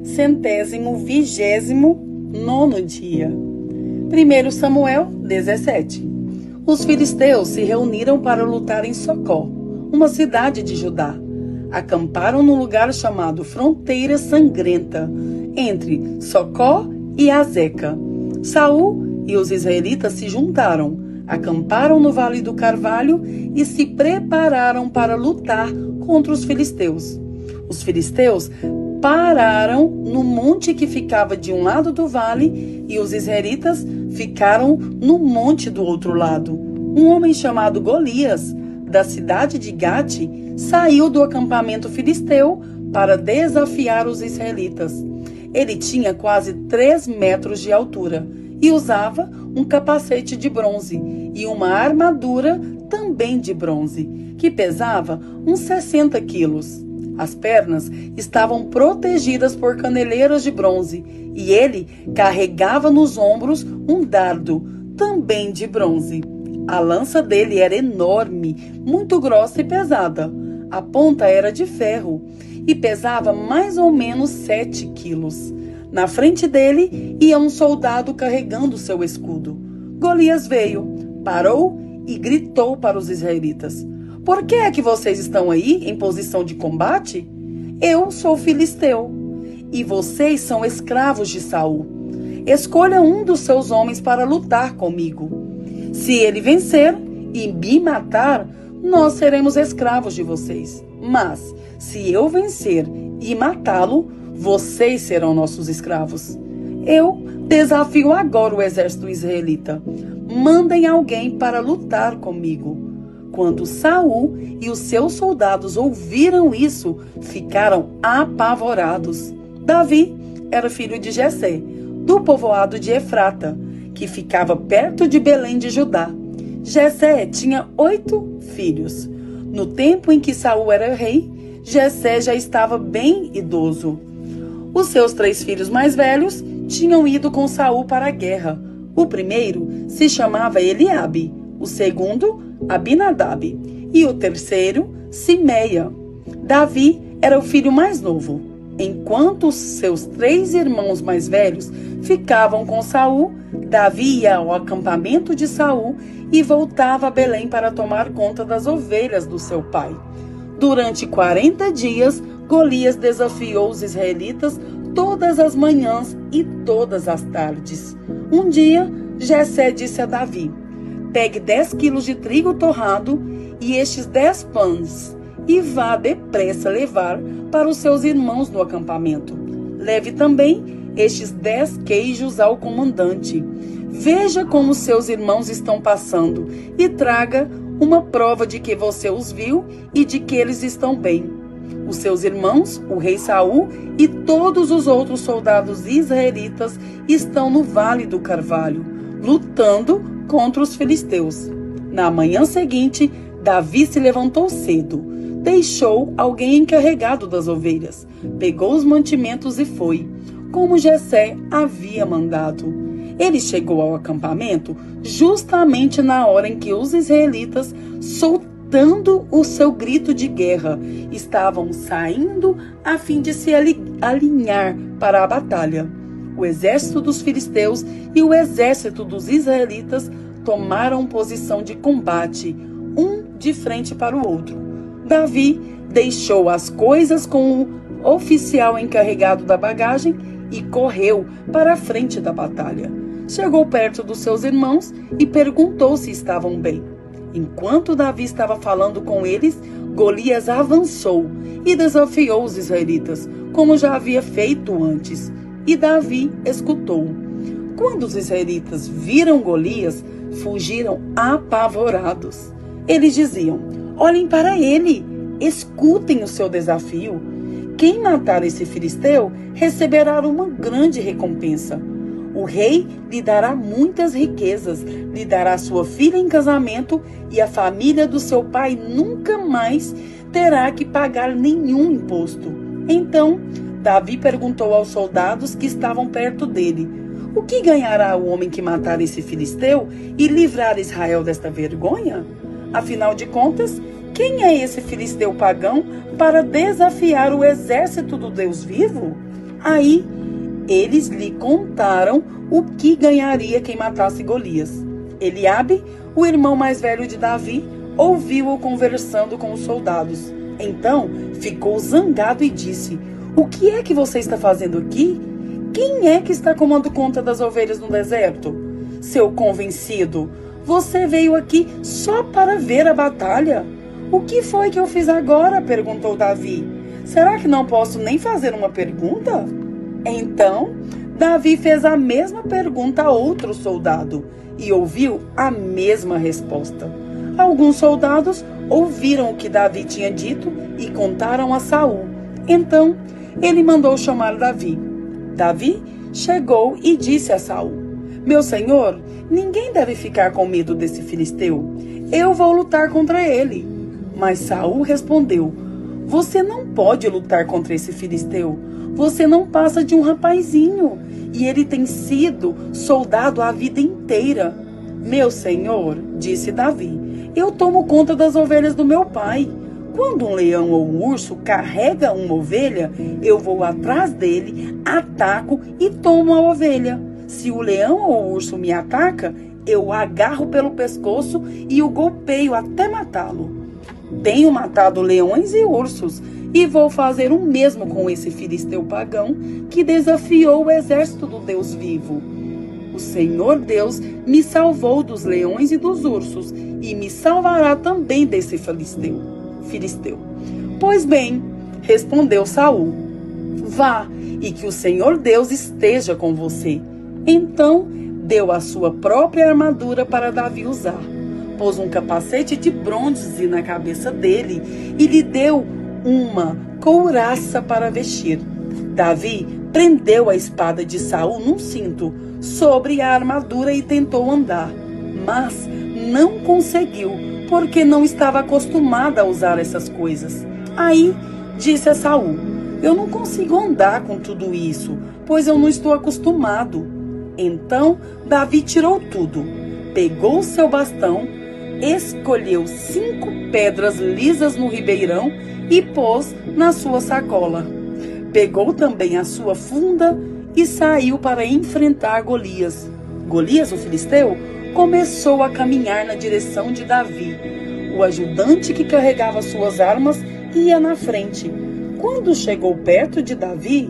129º dia. 1 Samuel 17. Os filisteus se reuniram para lutar em Socó, uma cidade de Judá. Acamparam num lugar chamado Fronteira Sangrenta, entre Socó e Azeca. Saul e os israelitas se juntaram, acamparam no Vale do Carvalho e se prepararam para lutar contra os filisteus. Os filisteus pararam no monte que ficava de um lado do vale e os israelitas ficaram no monte do outro lado. Um homem chamado Golias, da cidade de Gate, saiu do acampamento filisteu para desafiar os israelitas. Ele tinha quase 3 metros de altura e usava um capacete de bronze e uma armadura também de bronze, que pesava uns 60 quilos. As pernas estavam protegidas por caneleiras de bronze e ele carregava nos ombros um dardo, também de bronze. A lança dele era enorme, muito grossa e pesada. A ponta era de ferro e pesava mais ou menos 7 quilos. Na frente dele ia um soldado carregando seu escudo. Golias veio, parou e gritou para os israelitas: "Por que é que vocês estão aí em posição de combate? Eu sou filisteu e vocês são escravos de Saul. Escolha um dos seus homens para lutar comigo. Se ele vencer e me matar, nós seremos escravos de vocês. Mas se eu vencer e matá-lo, vocês serão nossos escravos. Eu desafio agora o exército israelita. Mandem alguém para lutar comigo." Quando Saul e os seus soldados ouviram isso, ficaram apavorados. Davi era filho de Jessé, do povoado de Efrata, que ficava perto de Belém de Judá. Jessé tinha 8 filhos. No tempo em que Saul era rei, Jessé já estava bem idoso. Os seus 3 filhos mais velhos tinham ido com Saul para a guerra. O primeiro se chamava Eliabe, o segundo Abinadab e o terceiro Simeia. Davi era o filho mais novo. Enquanto os seus 3 irmãos mais velhos ficavam com Saul, Davi ia ao acampamento de Saul e voltava a Belém para tomar conta das ovelhas do seu pai. Durante 40 dias, Golias desafiou os israelitas todas as manhãs e todas as tardes. Um dia, Jessé disse a Davi: "Pegue 10 quilos de trigo torrado e estes 10 pães e vá depressa levar para os seus irmãos no acampamento. Leve também estes 10 queijos ao comandante. Veja como seus irmãos estão passando e traga uma prova de que você os viu e de que eles estão bem. Os seus irmãos, o rei Saul e todos os outros soldados israelitas estão no Vale do Carvalho, lutando contra os filisteus." Na manhã seguinte, Davi se levantou cedo, deixou alguém encarregado das ovelhas, pegou os mantimentos e foi, como Jessé havia mandado. Ele chegou ao acampamento justamente na hora em que os israelitas, soltando o seu grito de guerra, estavam saindo a fim de se alinhar para a batalha. O exército dos filisteus e o exército dos israelitas tomaram posição de combate, um de frente para o outro. Davi deixou as coisas com o oficial encarregado da bagagem e correu para a frente da batalha. Chegou perto dos seus irmãos e perguntou se estavam bem. Enquanto Davi estava falando com eles, Golias avançou e desafiou os israelitas, como já havia feito antes. E Davi escutou. Quando os israelitas viram Golias, fugiram apavorados. Eles diziam: "Olhem para ele, escutem o seu desafio. Quem matar esse filisteu receberá uma grande recompensa. O rei lhe dará muitas riquezas, lhe dará sua filha em casamento e a família do seu pai nunca mais terá que pagar nenhum imposto." Então, Davi perguntou aos soldados que estavam perto dele: "O que ganhará o homem que matar esse filisteu e livrar Israel desta vergonha? Afinal de contas, quem é esse filisteu pagão para desafiar o exército do Deus vivo?" Aí eles lhe contaram o que ganharia quem matasse Golias. Eliabe, o irmão mais velho de Davi, ouviu-o conversando com os soldados. Então ficou zangado e disse: "O que é que você está fazendo aqui? Quem é que está tomando conta das ovelhas no deserto? Seu convencido, você veio aqui só para ver a batalha?" "O que foi que eu fiz agora?" perguntou Davi. "Será que não posso nem fazer uma pergunta?" Então Davi fez a mesma pergunta a outro soldado e ouviu a mesma resposta. Alguns soldados ouviram o que Davi tinha dito e contaram a Saul. Então ele mandou chamar Davi. Davi chegou e disse a Saul: "Meu senhor, ninguém deve ficar com medo desse filisteu. Eu vou lutar contra ele." Mas Saul respondeu: "Você não pode lutar contra esse filisteu. Você não passa de um rapazinho e ele tem sido soldado a vida inteira." "Meu senhor", disse Davi, "eu tomo conta das ovelhas do meu pai. Quando um leão ou um urso carrega uma ovelha, eu vou atrás dele, ataco e tomo a ovelha. Se o leão ou o urso me ataca, eu o agarro pelo pescoço e o golpeio até matá-lo. Tenho matado leões e ursos e vou fazer o mesmo com esse filisteu pagão que desafiou o exército do Deus vivo. O Senhor Deus me salvou dos leões e dos ursos e me salvará também desse filisteu." "Pois bem", respondeu Saul, "vá, e que o Senhor Deus esteja com você." Então deu a sua própria armadura para Davi usar. Pôs um capacete de bronze na cabeça dele e lhe deu uma couraça para vestir. Davi prendeu a espada de Saul num cinto sobre a armadura e tentou andar, mas não conseguiu, porque não estava acostumada a usar essas coisas. Aí disse a Saul: "Eu não consigo andar com tudo isso, pois eu não estou acostumado." Então Davi tirou tudo, pegou seu bastão, escolheu 5 pedras lisas no ribeirão e pôs na sua sacola. Pegou também a sua funda e saiu para enfrentar Golias. Golias, o filisteu, começou a caminhar na direção de Davi. O ajudante que carregava suas armas ia na frente. Quando chegou perto de Davi,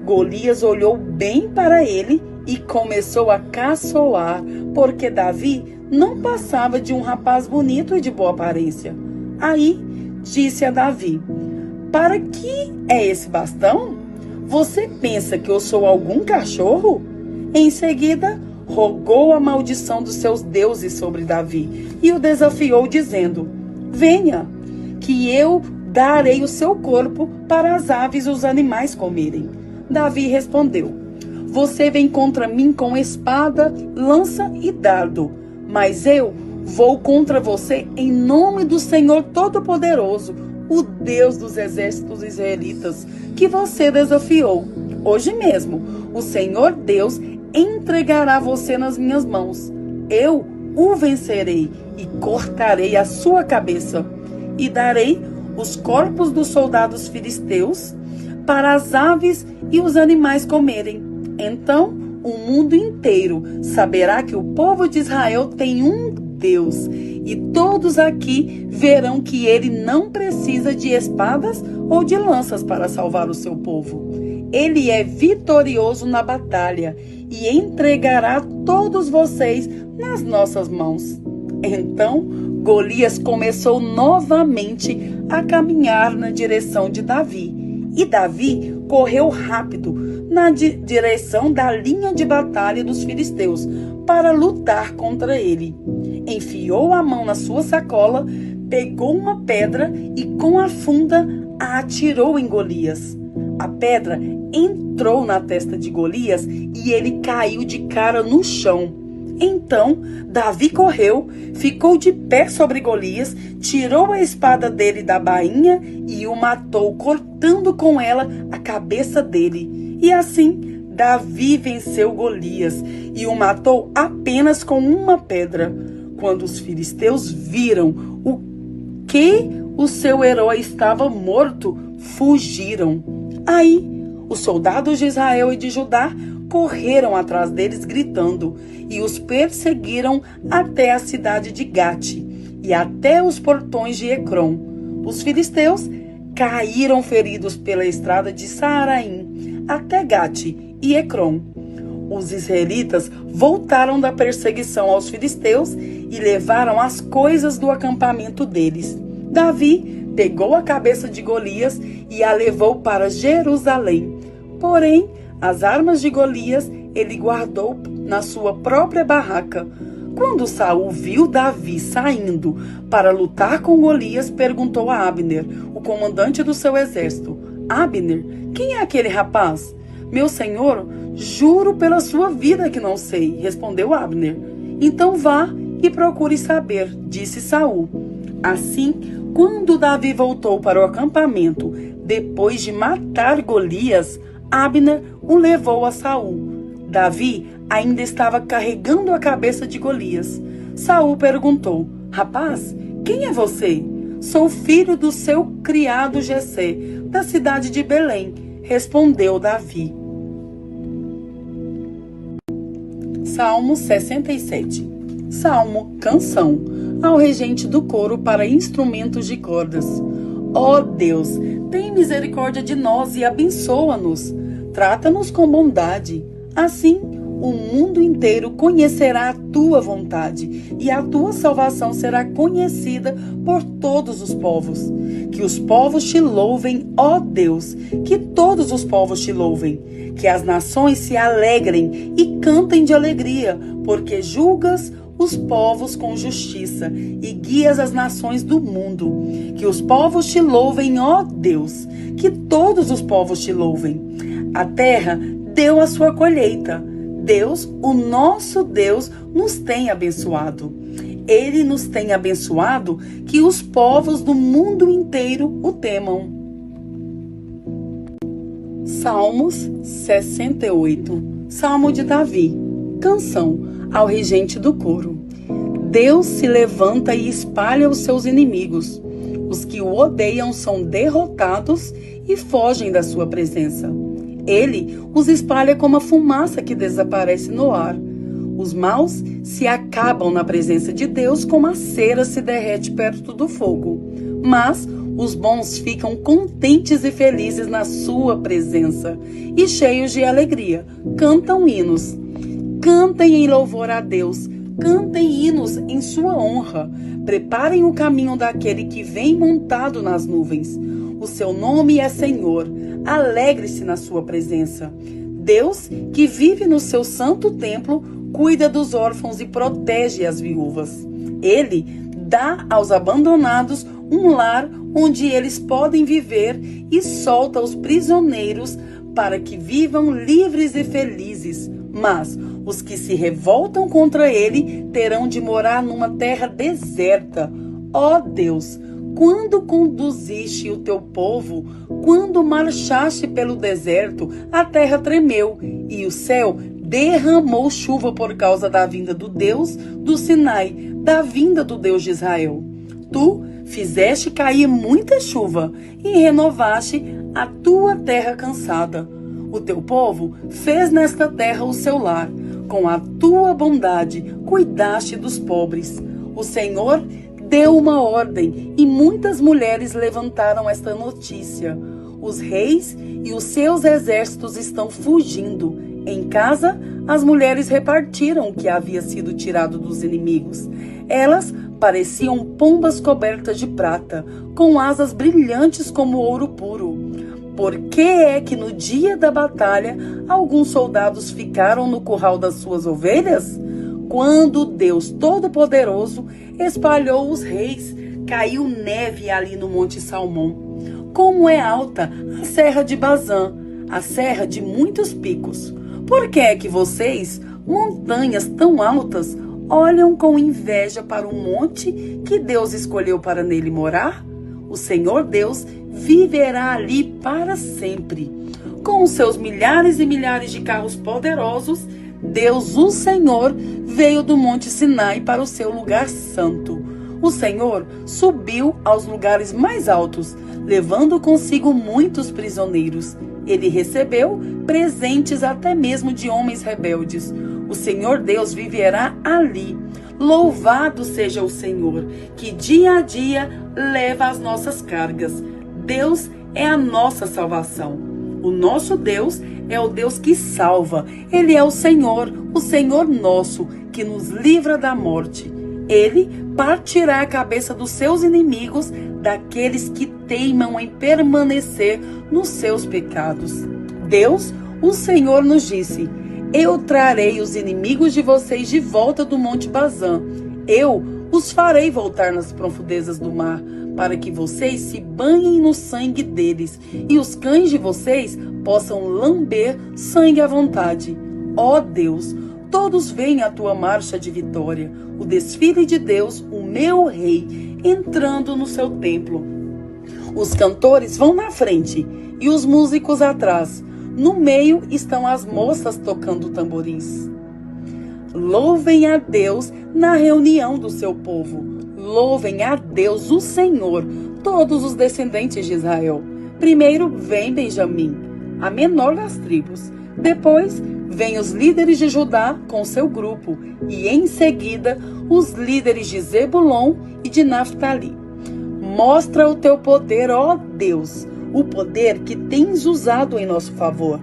Golias olhou bem para ele e começou a caçoar, porque Davi não passava de um rapaz bonito e de boa aparência. Aí disse a Davi: "Para que é esse bastão? Você pensa que eu sou algum cachorro?" Em seguida, rogou a maldição dos seus deuses sobre Davi e o desafiou, dizendo: "Venha, que eu darei o seu corpo para as aves e os animais comerem." Davi respondeu: "Você vem contra mim com espada, lança e dardo, mas eu vou contra você em nome do Senhor Todo-Poderoso, o Deus dos exércitos israelitas, que você desafiou. Hoje mesmo, o Senhor Deus entregará você nas minhas mãos. Eu o vencerei e cortarei a sua cabeça, e darei os corpos dos soldados filisteus para as aves e os animais comerem. Então o mundo inteiro saberá que o povo de Israel tem um Deus, e todos aqui verão que ele não precisa de espadas ou de lanças para salvar o seu povo. Ele é vitorioso na batalha e entregará todos vocês nas nossas mãos." Então Golias começou novamente a caminhar na direção de Davi, e Davi correu rápido na direção da linha de batalha dos filisteus para lutar contra ele. Enfiou a mão na sua sacola, pegou uma pedra e com a funda a atirou em Golias. A pedra entrou na testa de Golias e ele caiu de cara no chão. Então Davi correu, ficou de pé sobre Golias, tirou a espada dele da bainha e o matou, cortando com ela a cabeça dele. E assim Davi venceu Golias e o matou apenas com uma pedra. Quando os filisteus viram que o seu herói estava morto, fugiram. Aí Os soldados de Israel e de Judá correram atrás deles gritando e os perseguiram até a cidade de Gate e até os portões de Ecrom. Os filisteus caíram feridos pela estrada de Saaraim até Gate e Ecrom. Os israelitas voltaram da perseguição aos filisteus e levaram as coisas do acampamento deles. Davi pegou a cabeça de Golias e a levou para Jerusalém. Porém, as armas de Golias ele guardou na sua própria barraca. Quando Saul viu Davi saindo para lutar com Golias, perguntou a Abner, o comandante do seu exército: Abner, quem é aquele rapaz? Meu senhor, juro pela sua vida que não sei, respondeu Abner. Então vá e procure saber, disse Saul. Assim, quando Davi voltou para o acampamento, depois de matar Golias, Abner o levou a Saul. Davi ainda estava carregando a cabeça de Golias. Saul perguntou: Rapaz, quem é você? Sou filho do seu criado Jessé, da cidade de Belém, respondeu Davi. Salmo 67. Salmo, canção, ao regente do coro para instrumentos de cordas. Ó Deus, tem misericórdia de nós e abençoa-nos. Trata-nos com bondade. Assim, o mundo inteiro conhecerá a tua vontade e a tua salvação será conhecida por todos os povos. Que os povos te louvem, ó Deus, que todos os povos te louvem. Que as nações se alegrem e cantem de alegria, porque julgas os povos com justiça e guias as nações do mundo. Que os povos te louvem, ó Deus, que todos os povos te louvem. A terra deu a sua colheita. Deus, o nosso Deus, nos tem abençoado. Ele nos tem abençoado que os povos do mundo inteiro o temam. Salmos 68. Salmo de Davi. Canção ao regente do coro. Deus se levanta e espalha os seus inimigos. Os que o odeiam são derrotados e fogem da sua presença. Ele os espalha como a fumaça que desaparece no ar. Os maus se acabam na presença de Deus como a cera se derrete perto do fogo. Mas os bons ficam contentes e felizes na sua presença e cheios de alegria. Cantam hinos. Cantem em louvor a Deus. Cantem hinos em sua honra. Preparem o caminho daquele que vem montado nas nuvens. O seu nome é Senhor. Alegre-se na sua presença. Deus, que vive no seu santo templo, cuida dos órfãos e protege as viúvas. Ele dá aos abandonados um lar onde eles podem viver e solta os prisioneiros para que vivam livres e felizes. Mas os que se revoltam contra ele terão de morar numa terra deserta. Ó Deus, quando conduziste o teu povo, quando marchaste pelo deserto, a terra tremeu e o céu derramou chuva por causa da vinda do Deus do Sinai, da vinda do Deus de Israel. Tu fizeste cair muita chuva e renovaste a tua terra cansada. O teu povo fez nesta terra o seu lar. Com a tua bondade cuidaste dos pobres. O Senhor deu uma ordem e muitas mulheres levantaram esta notícia. Os reis e os seus exércitos estão fugindo. Em casa, as mulheres repartiram o que havia sido tirado dos inimigos. Elas pareciam pombas cobertas de prata, com asas brilhantes como ouro puro. Por que é que no dia da batalha alguns soldados ficaram no curral das suas ovelhas? Quando Deus Todo-Poderoso espalhou os reis, caiu neve ali no Monte Salmão. Como é alta a serra de Bazã, a serra de muitos picos. Por que é que vocês, montanhas tão altas, olham com inveja para o monte que Deus escolheu para nele morar? O Senhor Deus viverá ali para sempre. Com os seus milhares e milhares de carros poderosos, Deus, o Senhor, veio do Monte Sinai para o seu lugar santo. O Senhor subiu aos lugares mais altos, levando consigo muitos prisioneiros. Ele recebeu presentes até mesmo de homens rebeldes. O Senhor Deus viverá ali. Louvado seja o Senhor, que dia a dia leva as nossas cargas. Deus é a nossa salvação. O nosso Deus é o Deus que salva. Ele é o Senhor nosso, que nos livra da morte. Ele partirá a cabeça dos seus inimigos, daqueles que teimam em permanecer nos seus pecados. Deus, o Senhor, nos disse: eu trarei os inimigos de vocês de volta do Monte Bazã. Eu os farei voltar nas profundezas do mar, para que vocês se banhem no sangue deles, e os cães de vocês possam lamber sangue à vontade. Ó Deus, todos veem a tua marcha de vitória, o desfile de Deus, o meu rei, entrando no seu templo. Os cantores vão na frente e os músicos atrás. No meio estão as moças tocando tamborins. Louvem a Deus na reunião do seu povo. Louvem a Deus, o Senhor, todos os descendentes de Israel. Primeiro vem Benjamim, a menor das tribos. Depois vem os líderes de Judá com seu grupo. E em seguida os líderes de Zebulon e de Naftali. Mostra o teu poder, ó Deus, o poder que tens usado em nosso favor.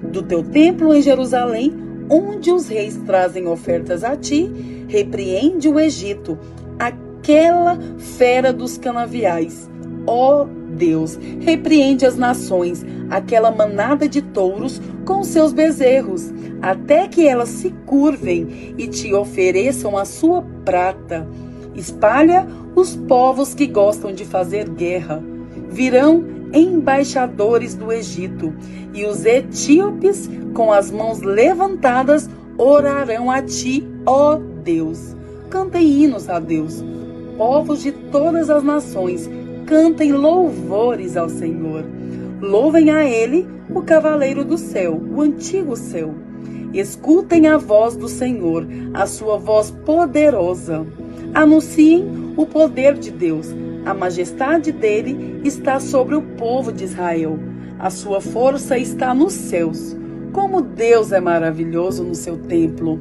Do teu templo em Jerusalém, onde os reis trazem ofertas a ti, repreende o Egito, aquela fera dos canaviais. Ó Deus, repreende as nações, aquela manada de touros com seus bezerros, até que elas se curvem e te ofereçam a sua prata. Espalha os povos que gostam de fazer guerra. Virão embaixadores do Egito, e os etíopes, com as mãos levantadas, orarão a ti, ó Deus. Cantem hinos a Deus. Povos de todas as nações, cantem louvores ao Senhor. Louvem a Ele, o cavaleiro do céu, o antigo céu. Escutem a voz do Senhor, a sua voz poderosa. Anunciem o poder de Deus. A majestade dele está sobre o povo de Israel. A sua força está nos céus. Como Deus é maravilhoso no seu templo.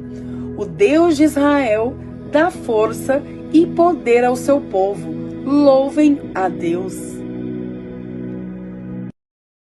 O Deus de Israel dá força e poder ao seu povo. Louvem a Deus.